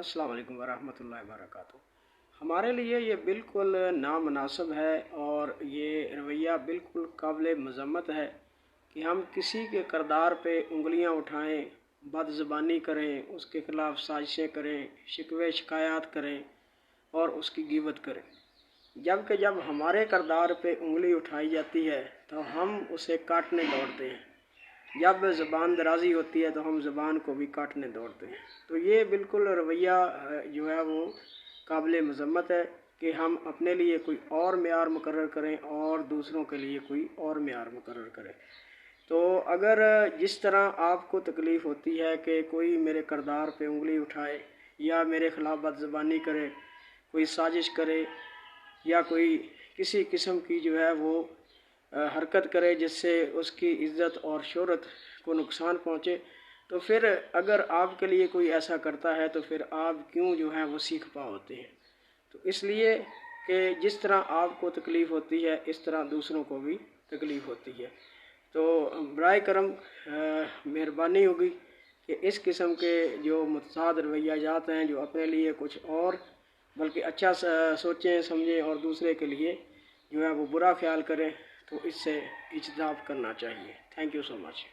अस्सलाम वालेकुम वरहमतुल्लाहि वबरकातुहू। हमारे लिए ये बिल्कुल नामुनासिब है और ये रवैया बिल्कुल काबिल मज़म्मत है कि हम किसी के किरदार पे उंगलियां उठाएं, बदज़ुबानी करें, उसके ख़िलाफ़ साजिशें करें, शिकवे शिकायत करें और उसकी ग़ीबत करें। जब हमारे किरदार पे उंगली उठाई जाती है तो हम उसे काटने दौड़ते हैं। जब ज़बान दराज़ी होती है तो हम ज़बान को भी काटने दौड़ते हैं। तो ये बिल्कुल रवैया जो है वो काबिल मज़म्मत है कि हम अपने लिए कोई और मेयार मुकर्रर करें और दूसरों के लिए कोई और मेयार मुकर्रर करें। तो अगर जिस तरह आपको तकलीफ़ होती है कि कोई मेरे किरदार पे उंगली उठाए या मेरे ख़िलाफ़ बदज़ुबानी करे, कोई साजिश करे या कोई किसी किस्म की जो है वो हरकत करे जिससे उसकी इज़्ज़त और शोहरत को नुकसान पहुँचे, तो फिर अगर आपके लिए कोई ऐसा करता है तो फिर आप क्यों जो है वो सीख पा होते हैं। तो इसलिए कि जिस तरह आपको तकलीफ़ होती है इस तरह दूसरों को भी तकलीफ़ होती है। तो बराए करम मेहरबानी होगी कि इस किस्म के जो मुतसाद रवैयाजात हैं जो अपने लिए कुछ और बल्कि अच्छा सोचें समझें और दूसरे के लिए जो है वो बुरा ख्याल करें, तो इससे इज्तनाब करना चाहिए। Thank you so much.